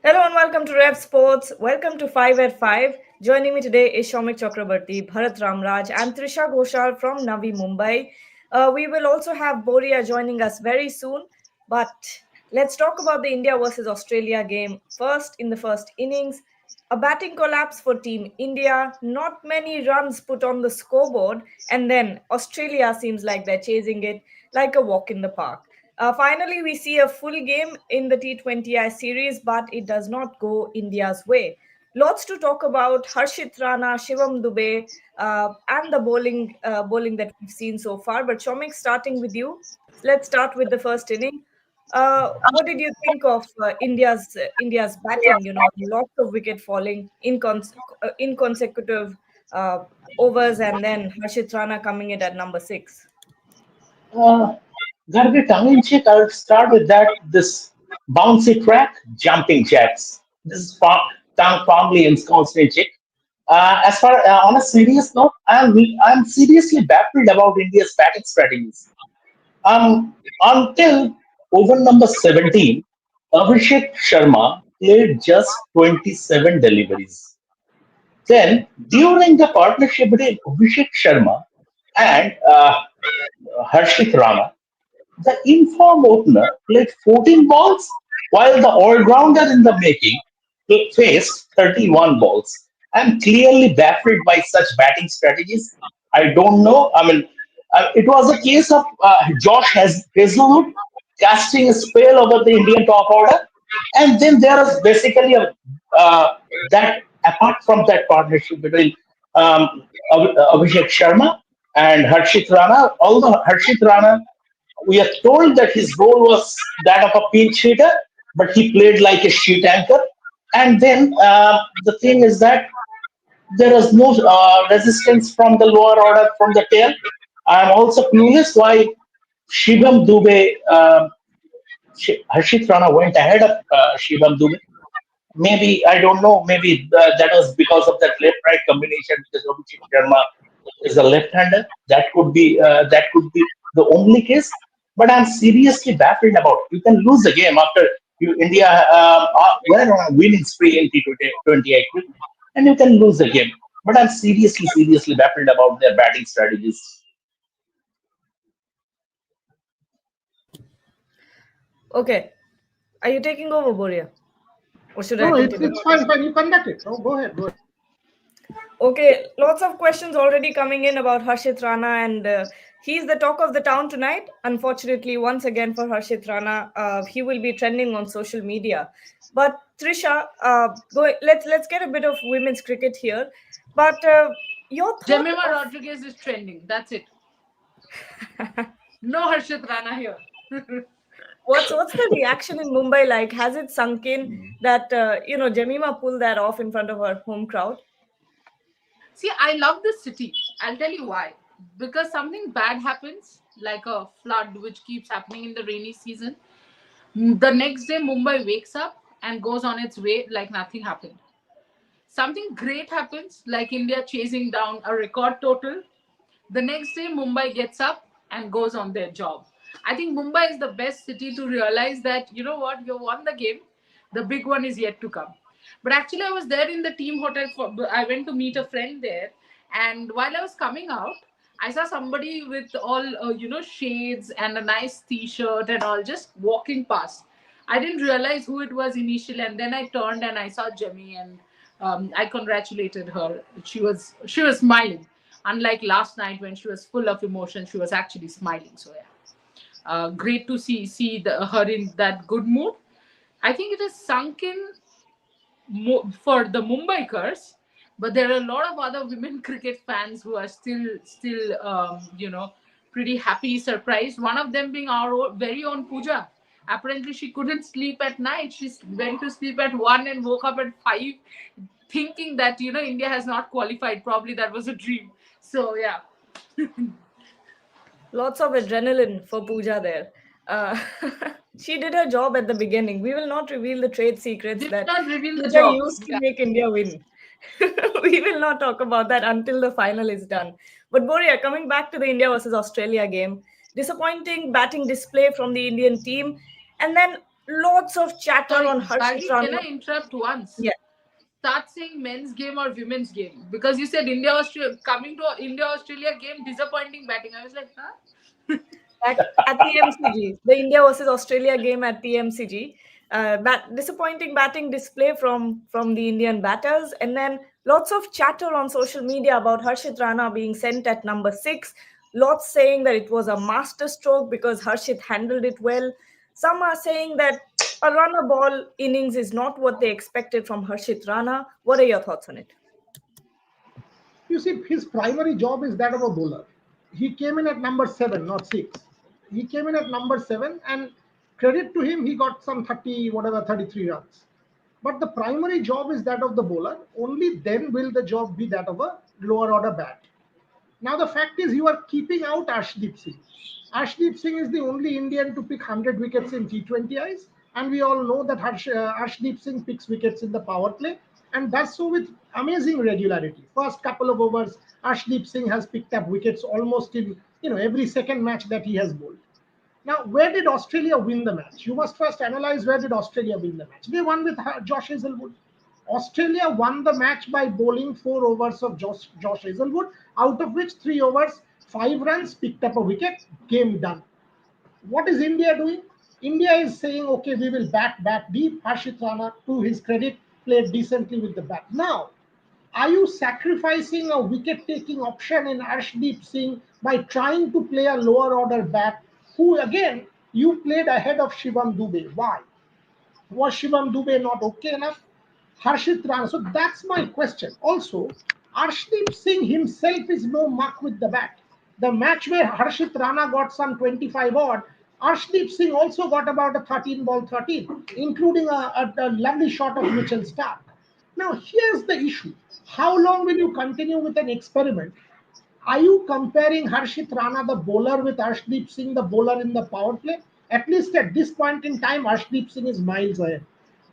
Hello and welcome to Rev Sports. Welcome to 5 at 5. Joining me today is Shomik Chakrabarti, Bharat Ramraj, and Trisha Ghoshal from Navi Mumbai. We will also have Boria joining us very soon. But let's talk about the India versus Australia game. First, in the first innings, a batting collapse for Team India, not many runs put on the scoreboard, and then Australia seems like they're chasing it like a walk in the park. Finally, we see a full game in the T20I series, but it does not go India's way. Lots to talk about Harshit Rana, Shivam Dubey, and the bowling that we've seen so far. But Shomik, starting with you, let's start with the first inning. What did you think of India's batting? You know, lots of wicket falling in consecutive uh, overs, and then Harshit Rana coming in at number six. Uh, Gotta be tongue in cheek. I'll start with that. This bouncy track, jumping jacks. This is tongue firmly ensconced in cheek. As far On a serious note, I'm seriously baffled about India's batting strategies. Until over number 17, Abhishek Sharma played just 27 deliveries. Then, during the partnership between Abhishek Sharma and Harshit Rana, the informed opener played 14 balls, while the all-rounder in the making faced 31 balls. I'm clearly baffled by such batting strategies. I don't know. It was a case of Hazelwood casting a spell over the Indian top order, and then there is basically that apart from that partnership between Abhishek Sharma and Harshit Rana, although Harshit Rana, we are told that his role was that of a pinch hitter, but he played like a sheet anchor. And then the thing is that there is no resistance from the lower order, from the tail. I am also clueless why Shivam Dubey, Harshit Rana went ahead of Shivam Dubey. Maybe, I don't know, maybe that was because of that left-right combination, because Abhishek Sharma is a left-hander. That could be the only case. But I'm seriously baffled about it. You can lose the game after India were on a winning spree in T20 and you can lose the game. But I'm seriously baffled about their batting strategies. Okay, are you taking over, Boria? Or should I No, it's continue? it's fine. Fine, you conduct it. Oh, go ahead. Go ahead. Okay, lots of questions already coming in about Harshit Rana, and he's the talk of the town tonight. Unfortunately, once again for Harshit Rana, he will be trending on social media. But Trisha, let's get a bit of women's cricket here. But your thought Jemima of Rodriguez is trending. That's it. No Harshit Rana here. what's the reaction in Mumbai like? Has it sunk in that Jemima pulled that off in front of her home crowd? See, I love this city. I'll tell you why. Because something bad happens, like a flood, which keeps happening in the rainy season. The next day, Mumbai wakes up and goes on its way like nothing happened. Something great happens, like India chasing down a record total. The next day, Mumbai gets up and goes on their job. I think Mumbai is the best city to realize that, you know what, you won the game. The big one is yet to come. But actually, I was there in the team hotel. I went to meet a friend there. And while I was coming out, I saw somebody with all, shades and a nice t shirt and all just walking past. I didn't realize who it was initially. And then I turned and I saw Jemmy and I congratulated her. She was smiling. Unlike last night when she was full of emotion, she was actually smiling. So yeah, great to see her in that good mood. I think it has sunk in for the Mumbaikars, but there are a lot of other women cricket fans who are still pretty happy, surprised. One of them being our very own Pooja. Apparently, she couldn't sleep at night. She went to sleep at 1 and woke up at 5, thinking that India has not qualified. Probably that was a dream. So yeah, Lots of adrenaline for Pooja there. Uh, she did her job at the beginning. We will not reveal the trade secrets did that not reveal the Pooja job. used to Yeah. make India win. We will not talk about that until the final is done. But Boria, coming back to the India versus Australia game, disappointing batting display from the Indian team. And then lots of chatter Sorry, on Harshit Baggy, can Rana. I interrupt once? Yeah. Start saying men's game or women's game, because you said India Australia, coming to India Australia game, disappointing batting. I was like, huh? At the MCG, the India versus Australia game at the MCG. Disappointing batting display from the Indian batters, and then lots of chatter on social media about Harshit Rana being sent at number 6. Lots saying that it was a master stroke because Harshit handled it well. Some are saying that a runner ball innings is not what they expected from Harshit Rana. What are your thoughts on it? You see, his primary job is that of a bowler. He came in at number 7, not 6. He came in at number 7, and credit to him, he got some 30, whatever, 33 runs. But the primary job is that of the bowler. Only then will the job be that of a lower order bat. Now, the fact is, you are keeping out Ashdeep Singh. Ashdeep Singh is the only Indian to pick 100 wickets in T20Is, and we all know that Ashdeep Singh picks wickets in the power play and does so with amazing regularity. First couple of overs, Ashdeep Singh has picked up wickets almost in every second match that he has bowled. Now, where did Australia win the match? You must first analyze where did Australia win the match. They won with Josh Hazelwood. Australia won the match by bowling 4 overs of Josh Hazelwood, out of which 3 overs, 5 runs, picked up a wicket, game done. What is India doing? India is saying, okay, we will bat deep. Harshit Rana, to his credit, played decently with the bat. Now, are you sacrificing a wicket-taking option in Arshdeep Singh by trying to play a lower order bat, who again you played ahead of Shivam Dube? Why? Was Shivam Dube not okay enough? Harshit Rana. So that's my question. Also, Arshdeep Singh himself is no muck with the bat. The match where Harshit Rana got some 25 odd, Arshdeep Singh also got about a 13 ball 13, including a lovely shot of Mitchell Stark. Now, here's the issue. How long will you continue with an experiment? Are you comparing Harshit Rana, the bowler, with Arshdeep Singh, the bowler in the power play? At least at this point in time, Arshdeep Singh is miles ahead.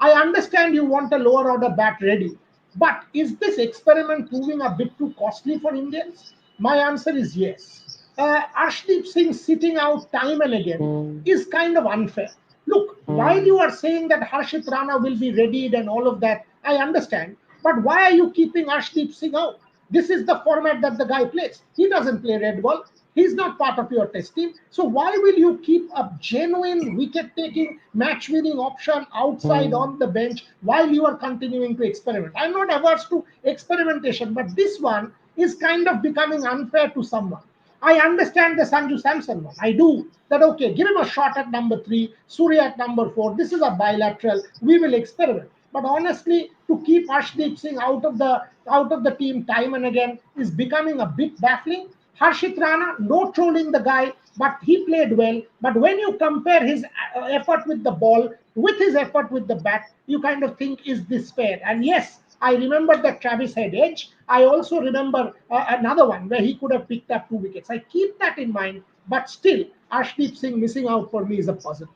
I understand you want a lower order bat ready, but is this experiment proving a bit too costly for Indians? My answer is yes. Arshdeep Singh sitting out time and again is kind of unfair. Look, while you are saying that Harshit Rana will be readied and all of that, I understand. But why are you keeping Arshdeep Singh out? This is the format that the guy plays. He doesn't play red ball. He's not part of your test team. So why will you keep a genuine wicket-taking, match-winning option outside on the bench while you are continuing to experiment? I'm not averse to experimentation, but this one is kind of becoming unfair to someone. I understand the Sanju Samson one. I do. That okay, give him a shot at number 3, Surya at number 4. This is a bilateral. We will experiment. But honestly, to keep Arshdeep Singh out of the team time and again is becoming a bit baffling. Harshit Rana, no trolling the guy, but he played well. But when you compare his effort with the ball with his effort with the bat, you kind of think, is this fair? And yes, I remember that Travis had edge. I also remember another one where he could have picked up 2 wickets. I keep that in mind, but still, Arshdeep Singh missing out for me is a positive.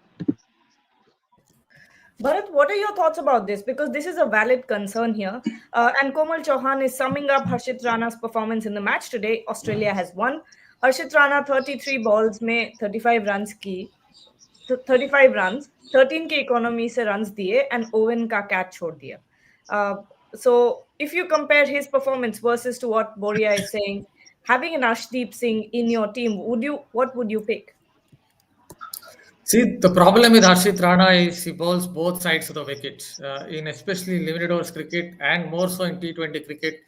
Bharat, what are your thoughts about this? Because this is a valid concern here. And Komal Chauhan is summing up Harshit Rana's performance in the match today. Australia has won. Harshit Rana 33 balls में 35 runs की 35 runs 13 के economy से runs दिए and oven का catch छोड़ दिया. So if you compare his performance versus to what Boria is saying, having an Arshdeep Singh in your team, what would you pick? See, the problem with Harshit Rana is he bowls both sides of the wicket, in especially limited overs cricket and more so in T20 cricket.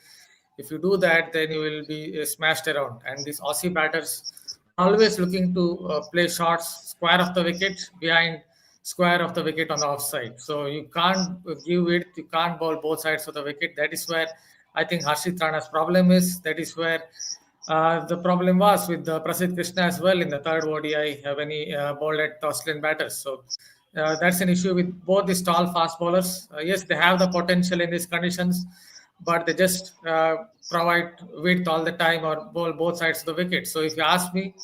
If you do that, then you will be smashed around. And these Aussie batters are always looking to play shots square of the wicket behind square of the wicket on the offside. So you can't you can't bowl both sides of the wicket. That is where I think Harshit Rana's problem is. That is where the problem was with Prasidh Krishna as well in the third ODI when he bowled at the Australian batters. So that's an issue with both these tall fast bowlers. Yes, they have the potential in these conditions, but they just provide width all the time or bowl both sides of the wicket. So if you ask me,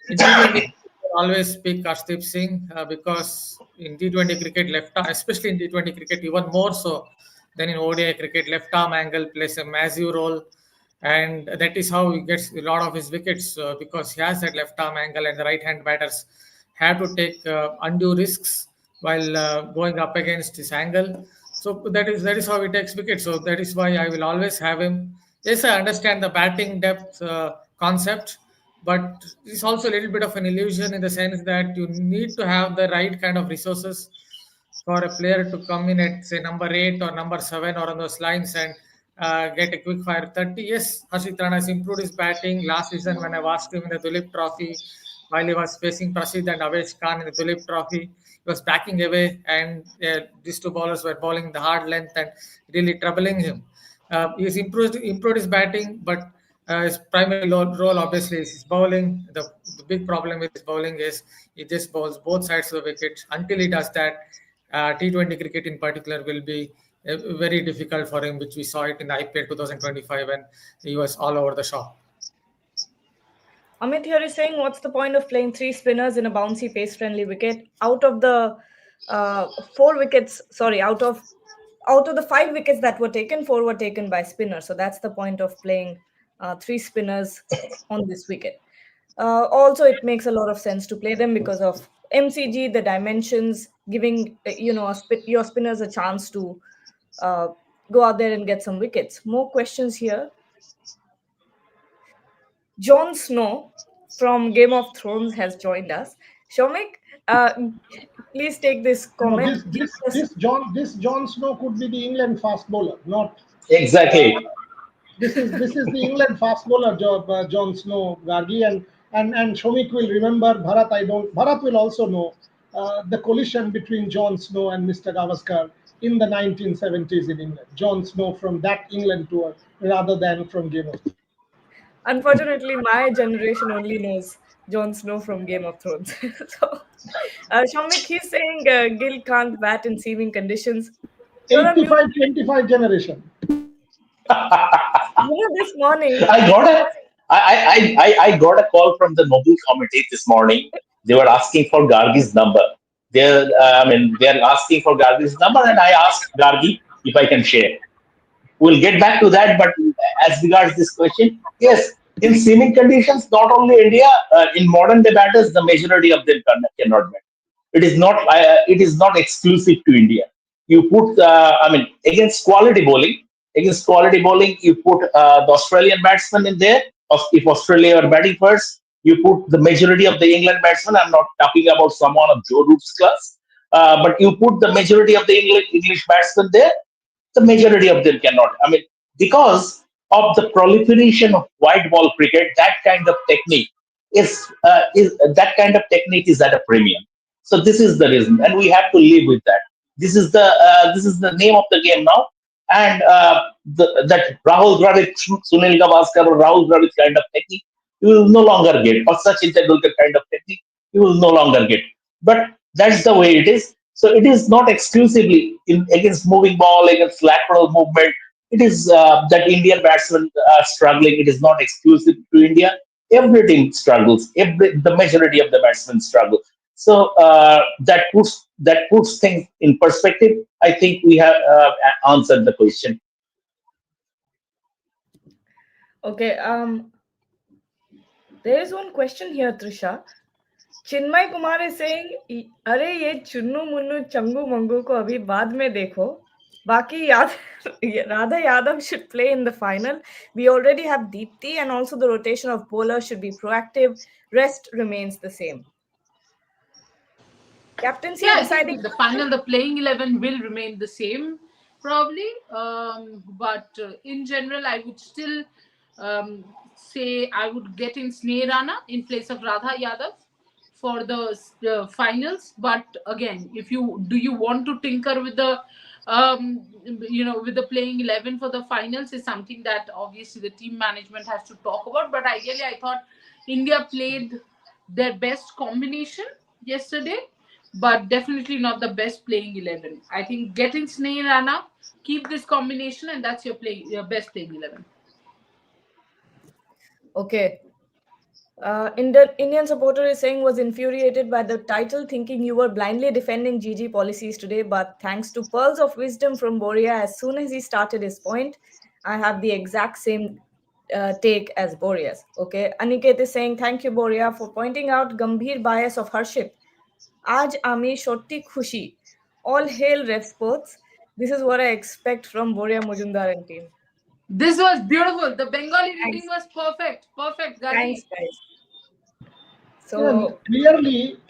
in T20, I always pick Arshdeep Singh because in T20 cricket, left arm, especially in T20 cricket, even more so than in ODI cricket, left arm angle plays a massive role, and that is how he gets a lot of his wickets because he has that left arm angle, and the right hand batters have to take undue risks while going up against his angle. So that is how he takes wickets. So that is why I will always have him. Yes, I understand the batting depth concept, but it's also a little bit of an illusion in the sense that you need to have the right kind of resources for a player to come in at say number 8 or number 7 or on those lines and get a quick fire 30. Yes, Harshit Rana has improved his batting. Last season, when I watched him in the Dulip Trophy, while he was facing Prasid and Avesh Khan in the Dulip Trophy, he was backing away, and these two bowlers were bowling the hard length and really troubling him. He's improved his batting, but his primary role obviously is his bowling. The big problem with his bowling is he just bowls both sides of the wicket. Until he does that, T20 cricket in particular will be very difficult for him, which we saw it in the IPL 2025 when he was all over the shop. Amit here is saying, what's the point of playing three spinners in a bouncy, pace-friendly wicket? Out of the four wickets, sorry, out of the five wickets that were taken, four were taken by spinners. So that's the point of playing three spinners on this wicket. Also, it makes a lot of sense to play them because of MCG, the dimensions, giving your spinners a chance to uh, go out there and get some wickets. More questions here. Jon Snow from Game of Thrones has joined us. Shomik, uh, please take this No, comment. Give us this John Snow could be the England fast bowler, not. Uh, Exactly. this is the England fast bowler job, John Snow, Gargi, and Shomik will remember. Bharat, I don't. Bharat will also know the collision between John Snow and Mr. Gavaskar in the 1970s in England. John Snow from that England tour rather than from Game of Thrones. Unfortunately, my generation only knows Jon Snow from Game of Thrones. So, Shomik, he's saying Gil can't bat in seeming conditions. You're on mute. 85-25 generation. This morning, I got a I got a call from the Nobel Committee this morning. They were asking for Gargi's number. They're asking for Gargi's number, and I asked Gargi if I can share. We'll get back to that, but as regards this question, yes, in seeming conditions, not only India, in modern debaters, the majority of them cannot bet. It is not exclusive to India. You put, against quality bowling, you put the Australian batsmen in there. If Australia are batting first, you put the majority of the England batsmen. I'm not talking about someone of Joe Root's class, but you put the majority of the English batsmen there, the majority of them cannot. I mean, because of the proliferation of white ball cricket, that kind of technique is at a premium. So this is the reason, and we have to live with that. This is the name of the game now, and that Rahul Dravid, Sunil Gavaskar, or Rahul Dravid kind of technique, you will no longer get, or Sachin Tendulkar kind of technique, you will no longer get. But that's the way it is. So it is not exclusively against moving ball, against lateral movement. It is that Indian batsmen are struggling. It is not exclusive to India. Every team struggles. The majority of the batsmen struggle. So that puts things in perspective. I think we have answered the question. okay. There is one question here, Trisha. Chinmay Kumar is saying, अरे ये चुन्नू मुन्नू चंगू मंगू को अभी बाद में देखो. Baki Radha Yadav should play in the final. We already have Deepthi, and also the rotation of bowlers should be proactive. Rest remains the same. Captaincy Yeah, I think deciding. with the final, the playing 11 will remain the same, probably. But in general, I would still say I would get in Sneh Rana in place of Radha Yadav for the finals. But again, if you want to tinker with the with the playing 11 for the finals is something that obviously the team management has to talk about. But ideally, I thought India played their best combination yesterday, but definitely not the best playing 11. I think get in Sneh Rana, keep this combination, and that's your best playing 11. Okay. Indian supporter is saying was infuriated by the title, thinking you were blindly defending GG policies today. But thanks to pearls of wisdom from Boria, as soon as he started his point, I have the exact same take as Boria's. Okay. Aniket is saying, thank you, Boria, for pointing out Gambhir bias of Harshit. আজ আমি সত্যি খুশি. All hail Ref Sports. This is what I expect from Boria Mujumdar and team. This was beautiful. The Bengali Thanks. reading was perfect. Perfect, Thanks, Gargi. guys. You know, So,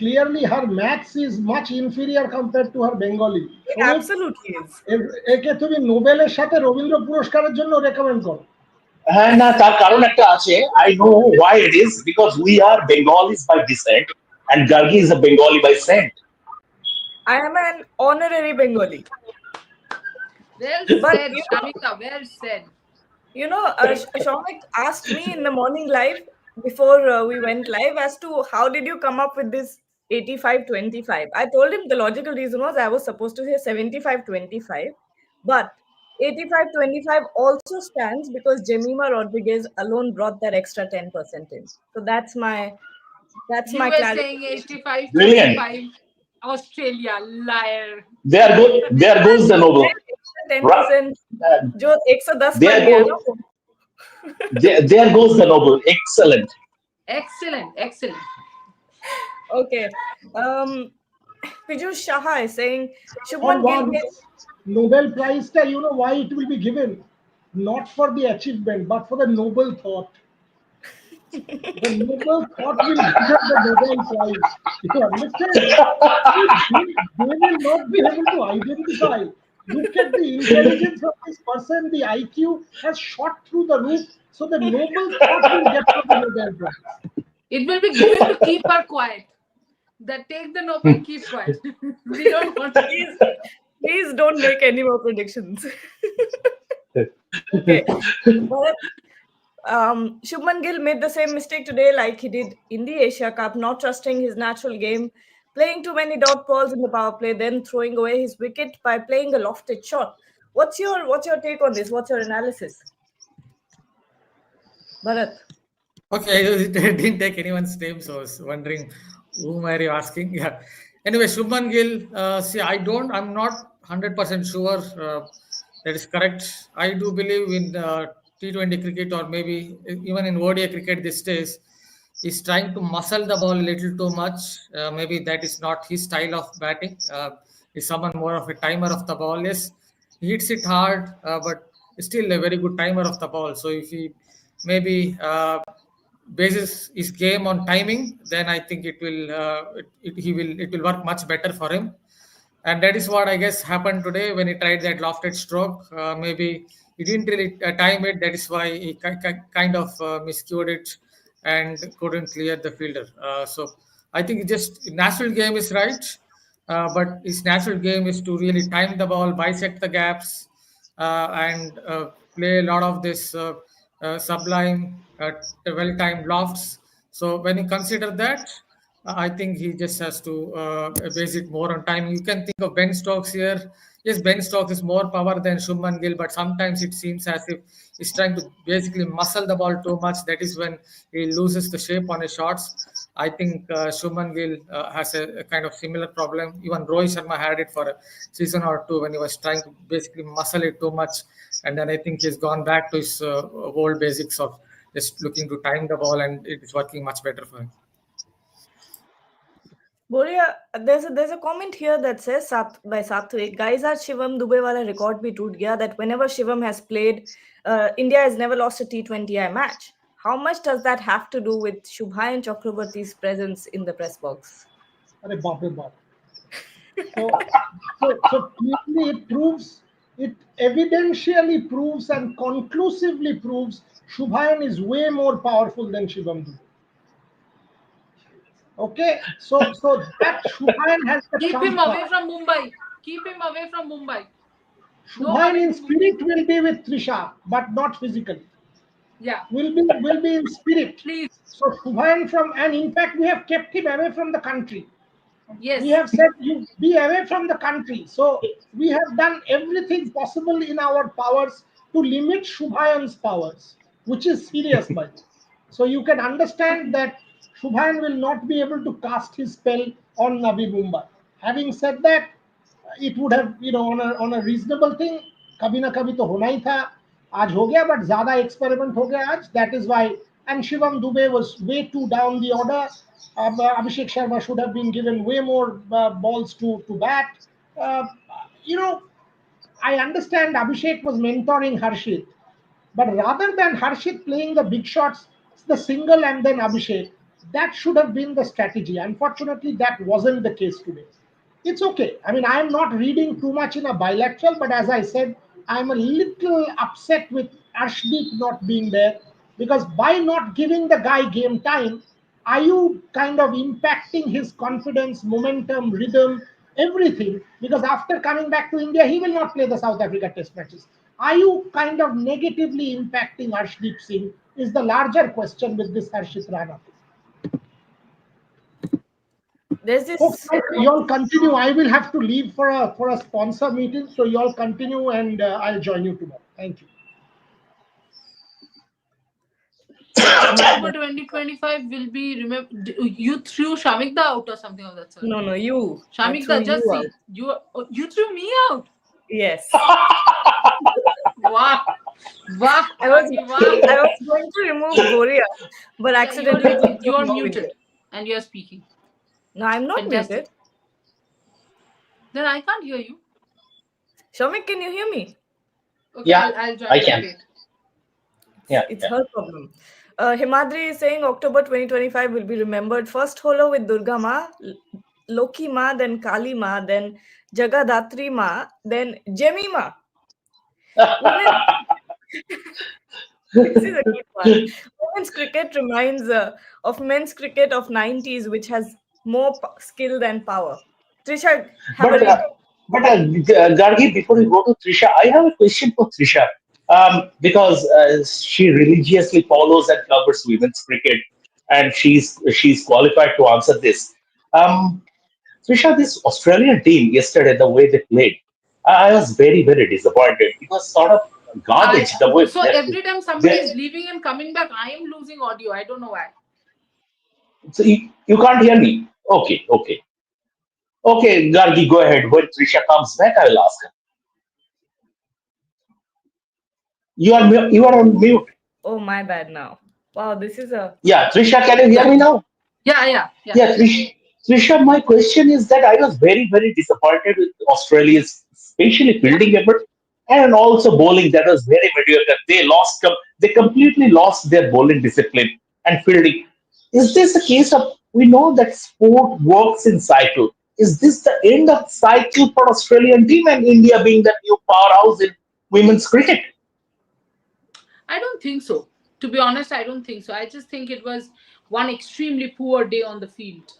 clearly her maths is much inferior compared to her Bengali. it শ্রমিক, absolutely is. একে তুমি নোবেলের সাথে রবীন্দ্র পুরস্কারের জন্য recommend করো। হ্যাঁ না তার কারণ একটা আছে I know why it is because we are Bengalis by descent and Gargi is a Bengali by I am an honorary Bengali. Well But said, Shamika. Well said. you know, Shomik asked me in the morning live before we went live as to how did you come up with this 85-25. I told him the logical reason was I was supposed to say 75-25, but 85-25 also stands because Jemima Rodriguez alone brought that extra 10% in. So that's my You were saying clarification. 85 Brilliant. 25 Australia. Liar. there goes the noble Extra 10% जो 110 बन there गया goes ना वो. there goes the noble excellent Excellent. Excellent. Okay. Piju Shah is saying On Shubman Gill. once, Nobel Prize, you know why it will be given? Not for the achievement, but for the noble thought. The noble thought will deserve the Nobel Prize. You understand? They will not be able to identify. Look at the intelligence of this person. The IQ has shot through the roof. So the noble thought will get the Nobel Prize. It will be given to keep her quiet. That take the Nobel, keep quiet. We don't want to. Please don't make any more predictions. Okay. But, Shubman Gill made the same mistake today like he did in the Asia Cup, not trusting his natural game, playing too many dot balls in the power play, then throwing away his wicket by playing a lofted shot. What's your take on this? What's your analysis? Bharat. Okay, I didn't take anyone's name, so I was wondering whom are you asking? Yeah. Anyway, Shubman Gill, see, I'm not 100% sure that is correct. I do believe in T20 cricket or maybe even in ODI cricket these days, he's trying to muscle the ball a little too much. Maybe that is not his style of batting. He's someone more of a timer of the ball. Yes, he hits it hard, but still a very good timer of the ball. So if he maybe bases his game on timing, then I think it will work much better for him. And that is what I guess happened today when he tried that lofted stroke. Maybe he didn't really time it. That is why he kind of miscued it and couldn't clear the fielder. So I think just natural game is right, but his natural game is to really time the ball, bisect the gaps, and play a lot of this sublime, well-timed lofts. So when you consider that, I think he just has to base it more on time. You can think of Ben Stokes here. Yes, Ben Stokes is more power than Shubman Gill, but sometimes it seems as if he's trying to basically muscle the ball too much. That is when he loses the shape on his shots. I think Shubman Gill has a kind of similar problem. Even Rohit Sharma had it for a season or two when he was trying to basically muscle it too much. And then I think he's gone back to his old basics of just looking to time the ball, and it is working much better for him. Boria, there's a comment here that says by Satvik, guys, आज शिवम दुबे वाला record भी टूट गया that whenever Shivam has played, India has never lost a T20I match. How much does that have to do with Shubhayan Chakrabarti's presence in the press box? अरे बाप रे बाप. So clearly it evidentially proves and conclusively proves Shubhayan is way more powerful than Shivam Dubey. Okay, so that Shubhayan has the Keep trump him away card. from Mumbai. Keep him away from Mumbai. Shubhayan in spirit will be with Trisha, but not physically. Yeah. Will be in spirit. Please. So Shubhayan and in fact we have kept him away from the country. Yes. We have said you be away from the country. So we have done everything possible in our powers to limit Shubhayan's powers, which is serious, by the way. So you can understand that Shubhayan will not be able to cast his spell on Navi Mumbai. Having said that, it would have, on a reasonable thing, kabhi na kabhi to hona hi tha. आज हो गया, but ज़्यादा experiment हो गया आज. That is why, and Shivam Dubey was way too down the order. Abhishek Sharma should have been given way more balls to bat. Uh, you know, I understand Abhishek was mentoring Harshit, but rather than Harshit playing the big shots, the single and then Abhishek, that should have been the strategy. Unfortunately, that wasn't the case today. It's okay. I mean, I'm not reading too much in a bilateral, but as I said, I'm a little upset with Arshdeep not being there because by not giving the guy game time, are you kind of impacting his confidence, momentum, rhythm, everything? Because after coming back to India, he will not play the South Africa test matches. Are you kind of negatively impacting Arshdeep Singh? Is the larger question with this Harshit Rana. There's Okay, this. y'all continue. I will have to leave for a sponsor meeting, so y'all continue, and I'll join you tomorrow. Thank you. So My October bad. 2025 will be you threw Shamikda out or something of that sort. No, no, you. I threw Shamikda, you just out. see you threw me out. Yes. Wow, wow, I was Gargi, wow. I was going to remove Boria, but Yeah, accidentally thought you of are you muted instead. and you are speaking. No, I'm not Fantastic. muted. Then I can't hear you. Shamik, can you hear me? Okay, Yeah, I'll I join back. can. Wait. Yeah, It's yeah. her problem. Himadri is saying October 2025 will be remembered first holo with Durga Ma, Loki Ma, then Kali Ma, then Jagadatri Ma, then Jemima. Women, this is a good one. Women's cricket reminds of men's cricket of 90s, which has more skill than power. Trisha, have a But read. Gargi, before we go to Trisha, I have a question for Trisha. Because she religiously follows and covers women's cricket, and she's qualified to answer this. Um, Trisha, this Australian team yesterday, the way they played, I was very disappointed. It was sort of I garbage the way so every time somebody they is leaving and coming back, I am losing audio. I don't know why. so you can't hear me. Okay, Gargi, go ahead. When Trisha comes back, I will ask her. You are on mute. Oh, my bad now. Wow, this is a. Yeah, Trisha, can you hear me now? Yeah. Yeah, Trisha, my question is that I was very disappointed with Australia's, especially fielding effort and also bowling that was very mediocre. They completely lost their bowling discipline and fielding. Is this a case of, we know that sport works in cycle. Is this the end of cycle for Australian team and India being the new powerhouse in women's cricket? I don't think so. To be honest, I don't think so. I just think it was one extremely poor day on the field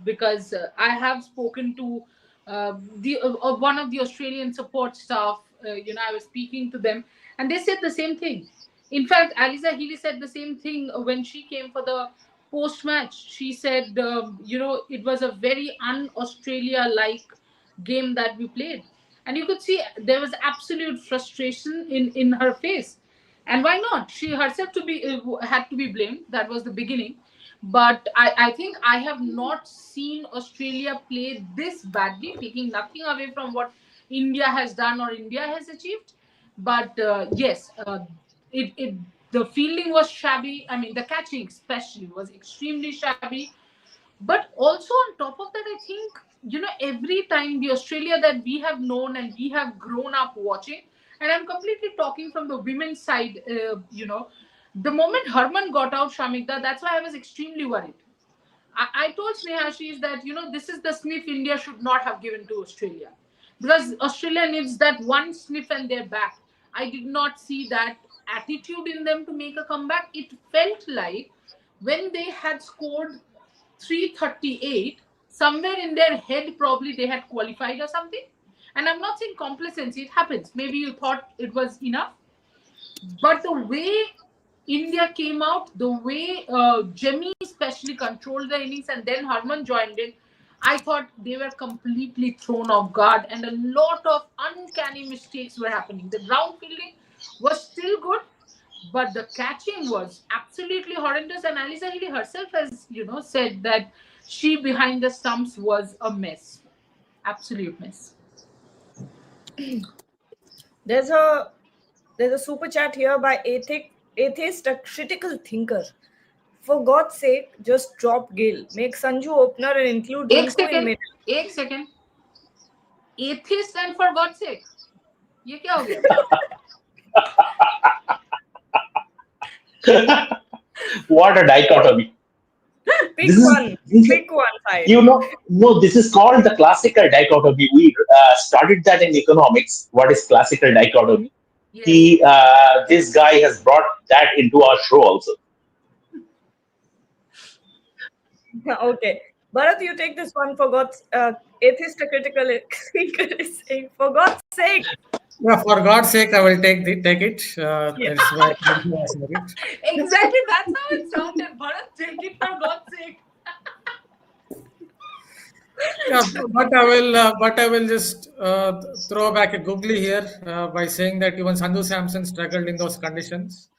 because I have spoken to the one of the Australian support staff. I was speaking to them, and they said the same thing. In fact, Aliza Healy said the same thing when she came for the post match. She said, it was a very un-Australia like game that we played, and you could see there was absolute frustration in her face. And why not? She herself to be had to be blamed. That was the beginning. But I think I have not seen Australia play this badly, taking nothing away from what India has done or India has achieved. But yes, it the fielding was shabby. I mean, the catching especially was extremely shabby. But also on top of that, I think, every time the Australia that we have known and we have grown up watching, and I'm completely talking from the women's side, the moment Herman got out, Shamikda, that's why I was extremely worried. I told Snehashis that, this is the sniff India should not have given to Australia. Because Australia needs that one sniff and they're back. I did not see that attitude in them to make a comeback. It felt like when they had scored 338, somewhere in their head, probably they had qualified or something. And I'm not saying complacency, it happens. Maybe you thought it was enough. But the way India came out, the way Jemmy especially controlled the innings and then Harman joined in, I thought they were completely thrown off guard and a lot of uncanny mistakes were happening. The ground fielding was still good, but the catching was absolutely horrendous. And Alisa Healy herself has, said that she behind the stumps was a mess, absolute mess. There's a super chat here by atheist, a critical thinker. For God's sake, just drop Gill. Make Sanju opener and include एक Rinku in second, middle. एक second, atheist and for God sake, ये क्या हो गया? What a dichotomy. Pick This is, one. this is Pick one side. no, this is called the classical dichotomy. We studied that in economics. What is classical dichotomy? Yes. This guy has brought that into our show also. Okay. Bharat, you take this one for God's atheist critical speaker is saying, for God's sake. Yeah, for God's sake, I will take it. Yeah. That's why I said it. Exactly, that's how it sounded. Bharat, take it for God's sake. Yeah, but I will just throw back a googly here by saying that even Sanju Samson struggled in those conditions.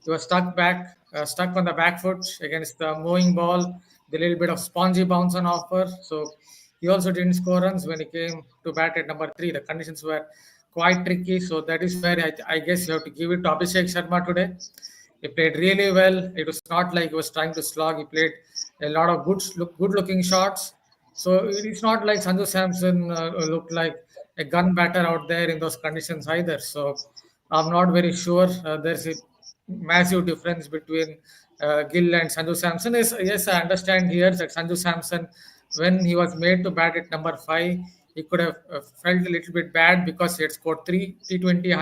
He was stuck on the back foot against the moving ball, the little bit of spongy bounce on offer. So he also didn't score runs when he came to bat at number 3. The conditions were quite tricky. So that is where I guess you have to give it to Abhishek Sharma today. He played really well. It was not like he was trying to slog. He played a lot of good looking shots. So it's not like Sanju Samson looked like a gun batter out there in those conditions either. So I'm not very sure there's a massive difference between Gill and Sanju Samson. Yes, I understand here that Sanju Samson, when he was made to bat at number 5, he could have felt a little bit bad because he had scored 3 T20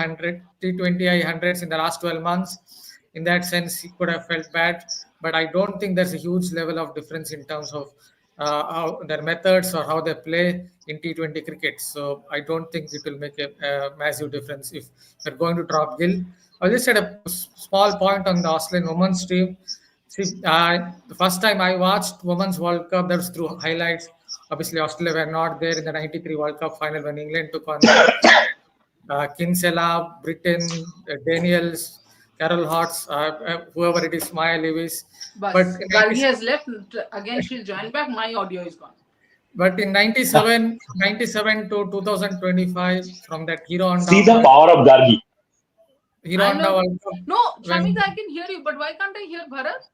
hundreds in the last 12 months. In that sense, he could have felt bad. But I don't think there's a huge level of difference in terms of how their methods or how they play in T20 cricket. So I don't think it will make a massive difference if they're going to drop Gill. I'll just add a small point on the Australian women's team. See, the first time I watched Women's World Cup, that was through highlights. Obviously, Australia were not there in the '93 World Cup final when England took on Kinsella, Britain, Daniels, Carol Hotz, whoever it is, Maya Lewis. But But in Gargi has left. Again, she'll join back. My audio is gone. But in 97 to 2025, from that Hero See Honda the power of Gargi. I know. World Cup, No, when Shamik, I can hear you, but why can't I hear Bharat?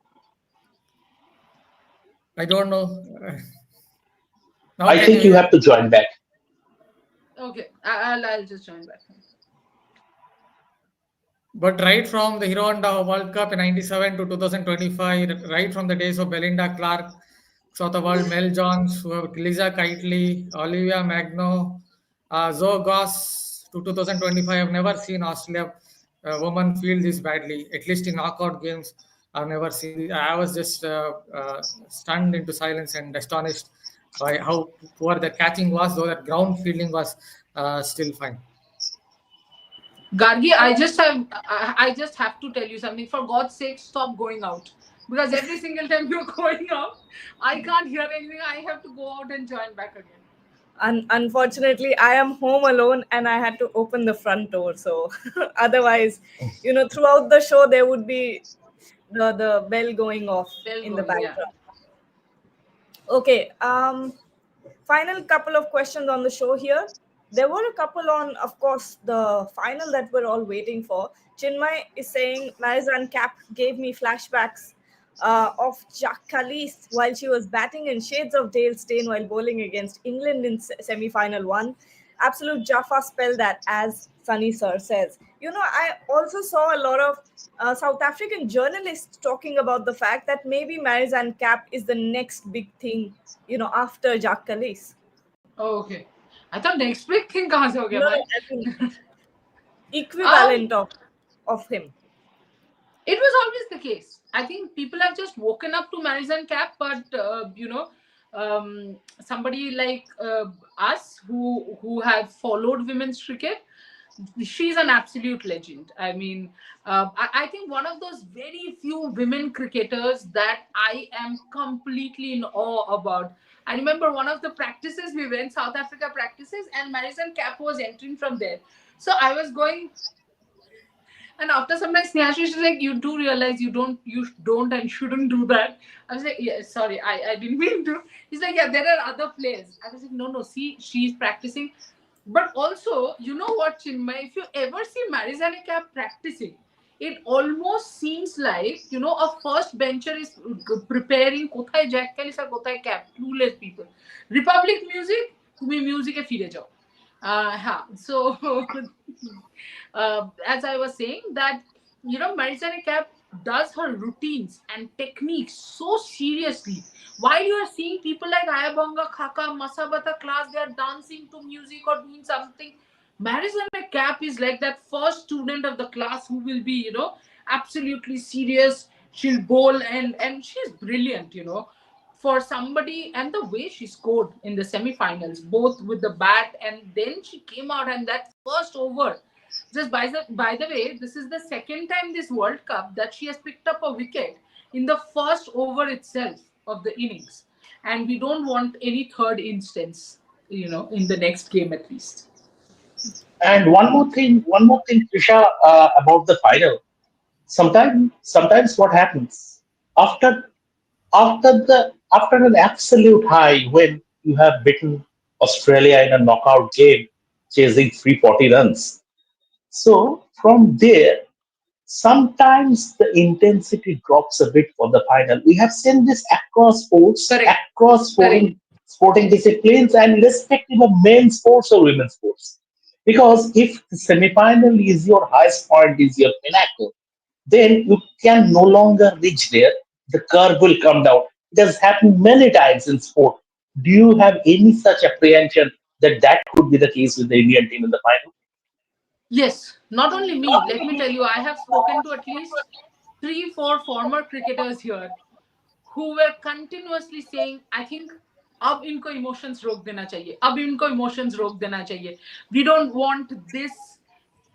I don't know. Now I can think you hear? have to join back. Okay, I'll just join back. But right from the Hero Honda World Cup in 97 to 2025, right from the days of Belinda Clark, South of World, Mel Jones, who have Lisa Kitely, Olivia Magno, Zoe Goss to 2025, I've never seen Australia women feel this badly, at least in knockout games. I've never seen. I was just stunned into silence and astonished by how poor the catching was, though that ground fielding was still fine. Gargi, I just have to tell you something. For God's sake, stop going out. Because every single time you're going out, I can't hear anything. I have to go out and join back again. Unfortunately, I am home alone and I had to open the front door. So otherwise, throughout the show there would be the bell going off in the Yeah. background. Okay. Final couple of questions on the show here. There were a couple on, of course, the final that we're all waiting for. Chinmay is saying Marizan Cap gave me flashbacks of Jack Calise while she was batting in shades of Dale Steyn while bowling against England in semi-final 1. Absolute Jaffa spell that, as Sunny Sir says. I also saw a lot of South African journalists talking about the fact that maybe Marizan Cap is the next big thing, after Jack Calise. Oh, okay. I thought next big thing kahan se ho gaya, No, bhai? I think equivalent of him. It was always the case. I think people have just woken up to Marizan Cap, but somebody like us who have followed women's cricket, she's an absolute legend. I mean, I think one of those very few women cricketers that I am completely in awe about. I remember one of the practices we went, South Africa practices, and Marizan Cap was entering from there. So I was going. And after some time, Sneha, she's like, you do realize you don't and shouldn't do that. I was like, yeah, sorry, I didn't mean to. He's like, yeah, there are other players. I was like, no, see, she's practicing. But also, you know what, Chinmay, if you ever see Marizan Cap practicing, it almost seems like, a first bencher is preparing কোথায় Jack Kallis আর কোথায় cap, clueless people. Republic music, তুমি মিউজিকে ফিরে যাও। হ্যাঁ, so as I was saying that, Marisane Cap does her routines and techniques so seriously. While you are seeing people like Ayabanga, Khaka, Masabata class, they are dancing to music or doing something. Marisane Cap is like that first student of the class who will be, absolutely serious. She'll bowl and she's brilliant, for somebody, and the way she scored in the semi-finals, both with the bat, and then she came out and that first over. Just by the way, this is the second time this World Cup that she has picked up a wicket in the first over itself of the innings, and we don't want any third instance, in the next game at least. And one more thing, Trisha, about the final. Sometimes what happens after after an absolute high when you have beaten Australia in a knockout game, chasing 340 runs. So from there, sometimes the intensity drops a bit for the final. We have seen this across sports, Correct. across Correct. sporting disciplines, and irrespective of men's sports or women's sports. Because if the semi-final is your highest point, is your pinnacle, then you can no longer reach there. The curve will come down. It has happened many times in sport. Do you have any such apprehension that that could be the case with the Indian team in the final? Yes, not only me. Let me tell you, I have spoken to at least 3, 4 former cricketers here who were continuously saying, I think अब इनको emotions रोक देना चाहिए, अब इनको emotions रोक देना चाहिए. We don't want this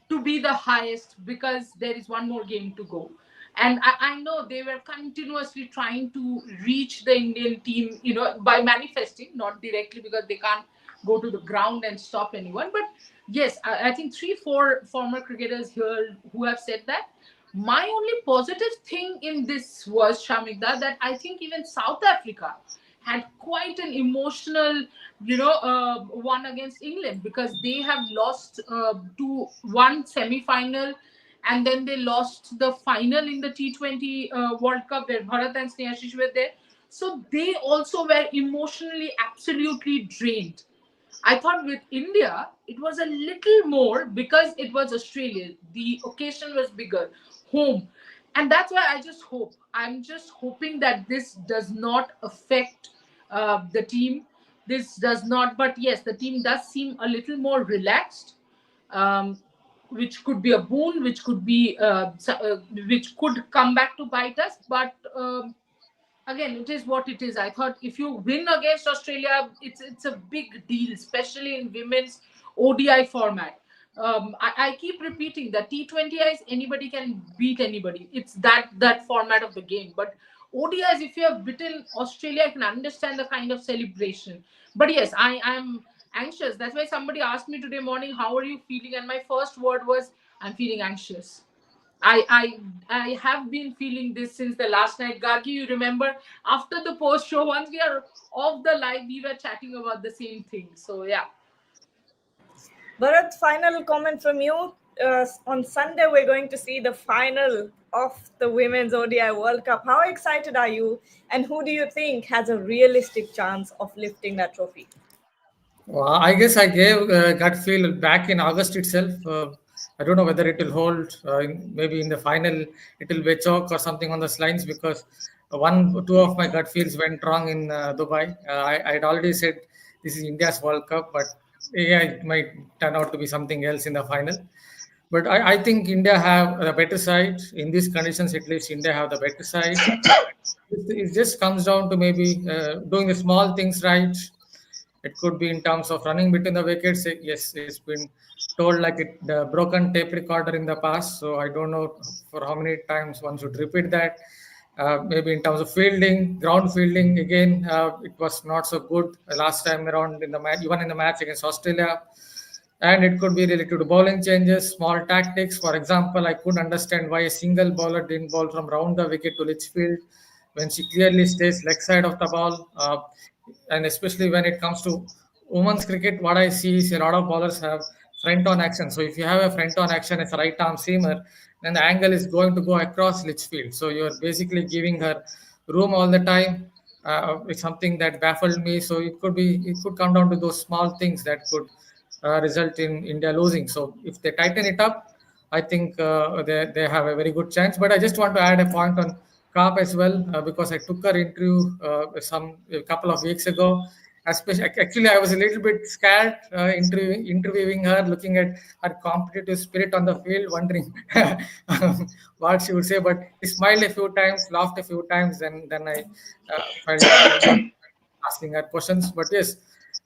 to be the highest because there is one more game to go. And I know they were continuously trying to reach the Indian team, by manifesting, not directly because they can't go to the ground and stop anyone. But yes, I think 3, 4 former cricketers here who have said that. My only positive thing in this was, Shamikda, that I think even South Africa had quite an emotional, one against England, because they have lost to one semi-final, and then they lost the final in the T20 World Cup where Bharat and Snehashish were there. So they also were emotionally absolutely drained. I thought with India, it was a little more because it was Australia. The occasion was bigger, home. And that's why I'm just hoping that this does not affect the team. This does not, but yes, the team does seem a little more relaxed, um, which could be a boon, which could come back to bite us. But again, it is what it is. I thought if you win against Australia, it's a big deal, especially in women's ODI format. I keep repeating that T20Is, anybody can beat anybody. It's that format of the game. But ODIs, if you have beaten Australia, I can understand the kind of celebration. But yes, I am anxious. That's why somebody asked me today morning, "How are you feeling?" And my first word was, "I'm feeling anxious." I have been feeling this since the last night. Gagi, you remember after the post show, once we are off the live, we were chatting about the same thing. So yeah. Bharat, final comment from you. On Sunday, we're going to see the final of the Women's ODI World Cup. How excited are you? And who do you think has a realistic chance of lifting that trophy? Well, I guess I gave gut feel back in August itself. I don't know whether it will hold. Maybe in the final it will be a choke or something on those lines, because two of my gut feels went wrong in Dubai. I had already said this is India's World Cup, but yeah, it might turn out to be something else in the final. But I think India have the better side in these conditions. At least India have the better side. It just comes down to maybe doing the small things right. It could be in terms of running between the wickets. Yes, it's been told like the broken tape recorder in the past. So I don't know for how many times one should repeat that. Maybe in terms of fielding, ground fielding, again, it was not so good last time around in the match, even in the match against Australia. And it could be related to bowling changes, small tactics. For example, I couldn't understand why a single bowler didn't bowl from round the wicket to Litchfield when she clearly stays leg side of the ball. And especially when it comes to women's cricket, what I see is a lot of bowlers have front on action. So if you have a front on action as a right arm seamer, and the angle is going to go across Litchfield. So you're basically giving her room all the time. It's something that baffled me. So it could come down to those small things that could result in India losing. So if they tighten it up, I think they have a very good chance. But I just want to add a point on Carp as well, because I took her interview a couple of weeks ago. Especially, actually, I was a little bit scared interviewing her, looking at her competitive spirit on the field, wondering what she would say. But she smiled a few times, laughed a few times, and then I felt asking her questions. But yes,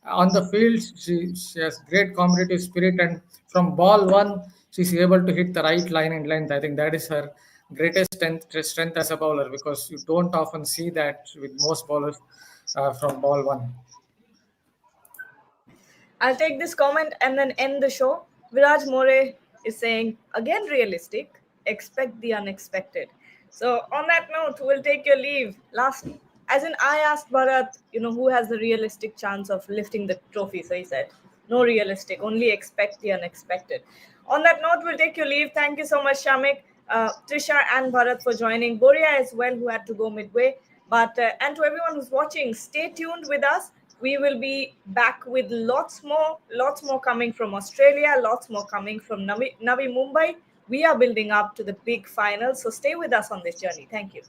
on the field, she has great competitive spirit, and from ball one, she's able to hit the right line and length. I think that is her greatest strength as a bowler, because you don't often see that with most bowlers from ball one. I'll take this comment and then end the show. Viraj More is saying, again realistic, expect the unexpected. So on that note, we'll take your leave. Last, as in I asked Bharat, who has the realistic chance of lifting the trophy. So he said, no realistic, only expect the unexpected. On that note, we'll take your leave. Thank you so much, Shamik, Trisha, and Bharat for joining. Boria as well, who had to go midway. But and to everyone who's watching, stay tuned with us. We will be back with lots more coming from Australia, lots more coming from Navi Mumbai. We are building up to the big final, so stay with us on this journey. Thank you.